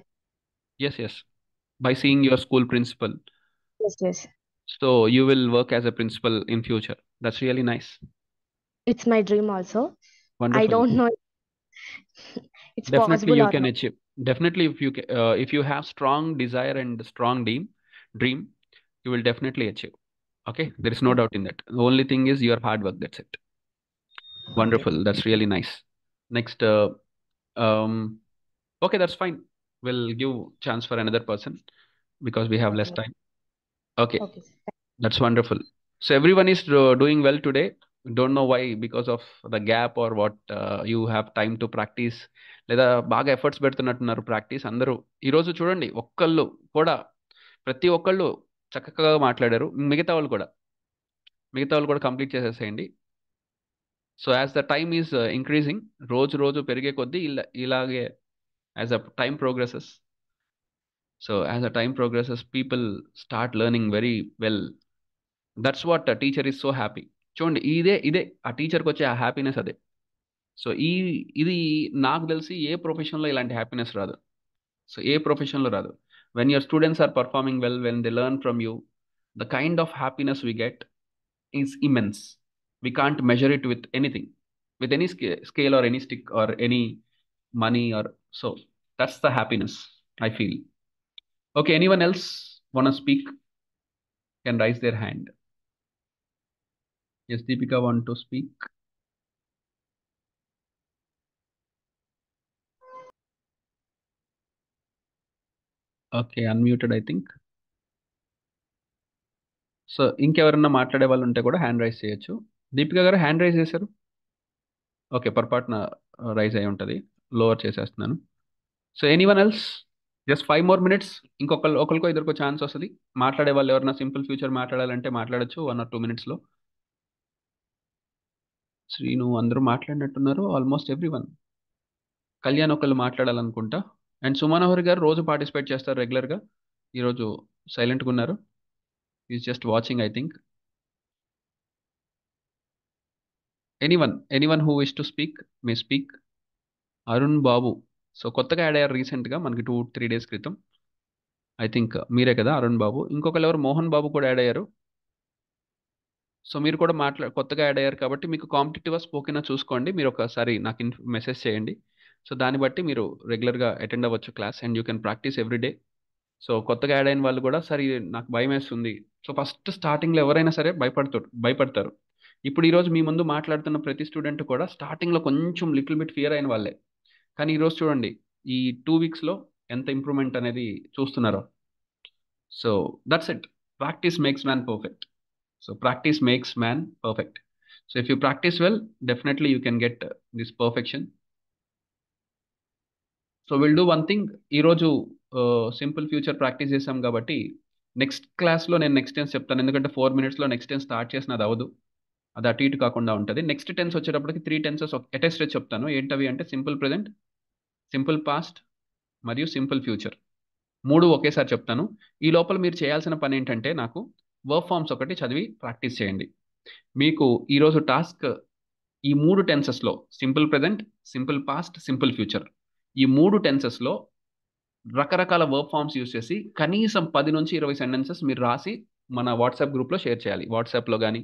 Yes. By seeing your school principal. Yes. So you will work as a principal in future. That's really nice. It's my dream also. Wonderful. I don't know it's Definitely possible you or can not. achieve. Definitely if you have strong desire and strong dream, you will definitely achieve. Okay, there is no doubt in that. The only thing is your hard work. That's it. Wonderful. That's really nice. Next, okay, that's fine. We'll give chance for another person because we have less Okay. time. Okay, Okay. that's wonderful. So everyone is doing well today. Don't know why, because of the gap or what. You have time to practice, లేదా బాగా efforts పెడుతున్నట్టున్నారు practice అందరూ. ఈరోజు చూడండి, ప్రతి ఒక్కళ్ళు చక్కగా మాట్లాడారు. మిగతా వాళ్ళు కూడా కంప్లీట్ చేసేసేయండి. So as the time is increasing, రోజు పెరిగే కొద్దీ ఇలాగే as a time progresses. So as a time progresses people start learning very well. That's what teacher is so happy. చూడండి, ఇదే ఆ టీచర్కి వచ్చే ఆ హ్యాపీనెస్ అదే. సో ఇది నాకు తెలిసి ఏ ప్రొఫెషన్లో ఇలాంటి హ్యాపీనెస్ రాదు. సో ఏ ప్రొఫెషన్లో రాదు. When your students are performing well, when they learn from you, the kind of happiness we get is immense. We can't measure it with anything, with any scale or any stick or any money or so. That's the happiness I feel. Okay, anyone else want to speak can raise their hand. Yes, Deepika want to speak. Okay, unmuted I think. So ఇంకెవరన్నా మాట్లాడే వాళ్ళు ఉంటే కూడా hand raise చేయొచ్చు. దీపిక గారు hand raise చేశారు. Okay, పొరపాటున raise అయి ఉంటుంది, లోవర్ చేసేస్తున్నాను. So anyone else, just 5 more minutes. ఒకరికో ఇద్దరికో ఛాన్స్ వస్తుంది. మాట్లాడే వాళ్ళు ఎవరైనా సింపుల్ ఫ్యూచర్ మాట్లాడాలంటే మాట్లాడచ్చు 1 or 2 minutes. శ్రీను అందరూ మాట్లాడినట్టున్నారు, ఆల్మోస్ట్ ఎవ్రీవన్. కళ్యాణ్ ఒకళ్ళు మాట్లాడాలనుకుంటా. అండ్ సుమనోహర్ గారు రోజు పార్టిసిపేట్ చేస్తారు రెగ్యులర్గా, ఈరోజు సైలెంట్గా ఉన్నారు. Is just watching I think. Anyone who wish to speak may speak. Arun Babu, so కొత్తగా యాడ్ అయ్యారు రీసెంట్గా, మనకి 2-3 days క్రితం. ఐ థింక్ మీరే కదా అరుణ్ బాబు. ఇంకొకరు ఎవరు మోహన్ బాబు కూడా యాడ్ అయ్యారు. సో మీరు కూడా కొత్తగా యాడ్ అయ్యారు కాబట్టి మీకు కాంపిటేటివ్ స్పోకెన్ చూసుకోండి. మీరు ఒకసారి నాకు మెసేజ్ చేయండి. సో దాన్ని బట్టి మీరు రెగ్యులర్గా అటెండ్ అవ్వచ్చు class, and you can practice everyday. So కొత్తగా యాడ్ అయిన వాళ్ళు కూడా సరే నాకు భయం వేస్తుంది. సో ఫస్ట్ స్టార్టింగ్లో ఎవరైనా సరే భయపడతారు. ఇప్పుడు ఈరోజు మీ ముందు మాట్లాడుతున్న ప్రతి స్టూడెంట్ కూడా స్టార్టింగ్లో కొంచెం లిటిల్ బిట్ ఫియర్ అయిన వాళ్ళే. కానీ ఈరోజు చూడండి, ఈ 2 weeksలో ఎంత ఇంప్రూవ్మెంట్ అనేది చూస్తున్నారో. So that's it. Practice makes man perfect. So practice makes man perfect. So if you practice well, definitely you can get this perfection. So we'll do one thing. ఈరోజు సింపుల్ ఫ్యూచర్ ప్రాక్టీస్ చేసాం కాబట్టి next క్లాస్లో నేను next tense చెప్తాను. ఎందుకంటే 4 minutesలో next tense start చేసిన అది అవ్వదు, అది అటు ఇటు కాకుండా ఉంటుంది. నెక్స్ట్ టెన్స్ వచ్చేటప్పటికి 3 tenses అటెస్ట్ చెప్తాను. ఏంటవి అంటే సింపుల్ ప్రెజెంట్, సింపుల్ పాస్ట్ మరియు సింపుల్ ఫ్యూచర్. 3 ఒకేసారి చెప్తాను. ఈ లోపల మీరు చేయాల్సిన పని ఏంటంటే నాకు వర్బ్ ఫామ్స్ ఒకటి చదివి ప్రాక్టీస్ చేయండి. మీకు ఈరోజు టాస్క్ ఈ 3 టెన్సెస్లో simple present, simple past, simple future, ఈ 3 టెన్సెస్లో రకరకాల వర్బ్ ఫామ్స్ యూస్ చేసి కనీసం 10 నుంచి 20 sentences మీరు రాసి మన వాట్సాప్ గ్రూప్లో షేర్ చేయాలి. వాట్సాప్లో కానీ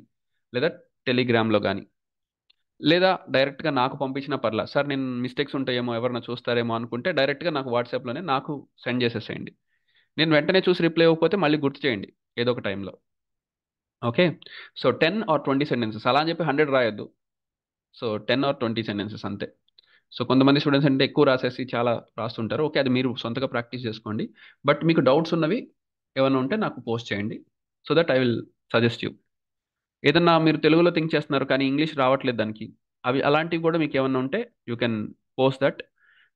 లేదా టెలిగ్రామ్లో కానీ, లేదా డైరెక్ట్గా నాకు పంపించిన పర్లా. సార్ నేను మిస్టేక్స్ ఉంటాయేమో ఎవరైనా చూస్తారేమో అనుకుంటే డైరెక్ట్గా నాకు వాట్సాప్లోనే నాకు సెండ్ చేసేసేయండి. నేను వెంటనే చూసి రిప్లై ఇవ్వకపోతే మళ్ళీ గుర్తు చేయండి ఏదో ఒక టైంలో. ఓకే, సో 10 or 20 sentences, అలా అని చెప్పి 100 రాయొద్దు. సో 10 or 20 sentences అంతే. సో కొంతమంది స్టూడెంట్స్ అంటే ఎక్కువ రాసేసి చాలా రాస్తుంటారు. ఓకే, అది మీరు సొంతగా ప్రాక్టీస్ చేసుకోండి. బట్ మీకు డౌట్స్ ఉన్నవి ఏమైనా ఉంటే నాకు పోస్ట్ చేయండి, so that I will suggest you. ఏదన్నా మీరు తెలుగులో థింక్ చేస్తున్నారు కానీ ఇంగ్లీష్ రావట్లేదు దానికి, అవి అలాంటివి కూడా మీకు ఏమన్నా ఉంటే you can post that.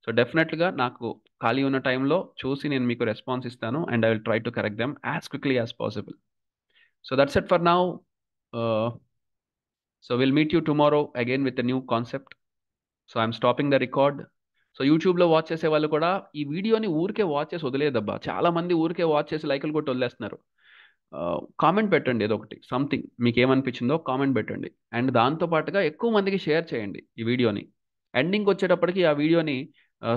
So డెఫినెట్గా నాకు ఖాళీ ఉన్న టైంలో చూసి నేను మీకు రెస్పాన్స్ ఇస్తాను, and I will try to correct them as quickly as possible. So that's it for now. So we'll meet you tomorrow again with a new concept. So I'm stopping the record. So యూట్యూబ్లో watch చేసే వాళ్ళు కూడా ఈ వీడియోని ఊరికే watch చేసి వదిలేదబ్బా. చాలా మంది ఊరికే వాచ్ చేసి లైకులు కొట్టి వదిలేస్తున్నారు. కామెంట్ పెట్టండి, ఏదో ఒకటి సంథింగ్ మీకు ఏమనిపించిందో కామెంట్ పెట్టండి. అండ్ దాంతోపాటుగా ఎక్కువ మందికి షేర్ చేయండి ఈ వీడియోని. ఎండింగ్ వచ్చేటప్పటికి ఆ వీడియోని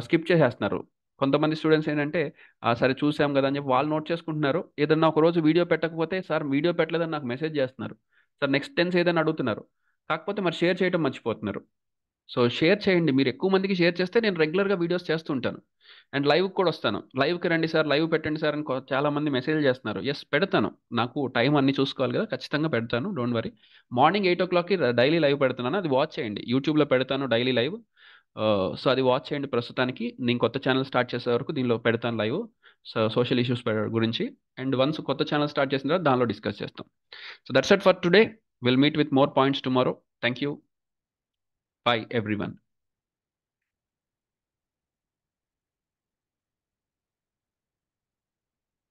స్కిప్ చేసేస్తున్నారు. కొంతమంది స్టూడెంట్స్ ఏంటంటే సరే చూసాం కదా అని చెప్పి వాళ్ళు నోట్ చేసుకుంటున్నారు. ఏదన్నా ఒక రోజు వీడియో పెట్టకపోతే సార్ వీడియో పెట్టలేదని నాకు మెసేజ్ చేస్తున్నారు, సార్ నెక్స్ట్ టెన్స్ ఏదైనా అడుగుతున్నారు. కాకపోతే మరి షేర్ చేయడం మర్చిపోతున్నారు. సో షేర్ చేయండి. మీరు ఎక్కువ మందికి షేర్ చేస్తే నేను రెగ్యులర్గా వీడియోస్ చేస్తుంటాను. అండ్ లైవ్కి కూడా వస్తాను. లైవ్కి రండి సార్, లైవ్ పెట్టండి సార్ అని చాలా మంది మెసేజ్ చేస్తున్నారు. ఎస్, పెడతాను. నాకు టైం అన్ని చూసుకోవాలి కదా, ఖచ్చితంగా పెడతాను, డోంట్ వరీ. మార్నింగ్ 8 o'clockకి డైలీ లైవ్ పెడుతున్నాను, అది వాచ్ చేయండి. యూట్యూబ్లో పెడతాను డైలీ లైవ్. సో అది వాచ్ చేయండి. ప్రస్తుతానికి నేను కొత్త ఛానల్ స్టార్ట్ చేసే వరకు దీనిలో పెడతాను లైవ్, సోషల్ ఇష్యూస్ గురించి. అండ్ వన్స్ కొత్త ఛానల్ స్టార్ట్ చేసిన తర్వాత దానిలో డిస్కస్ చేస్తాం. So that's it for today. Will meet with more points tomorrow. Thank you. Bye everyone.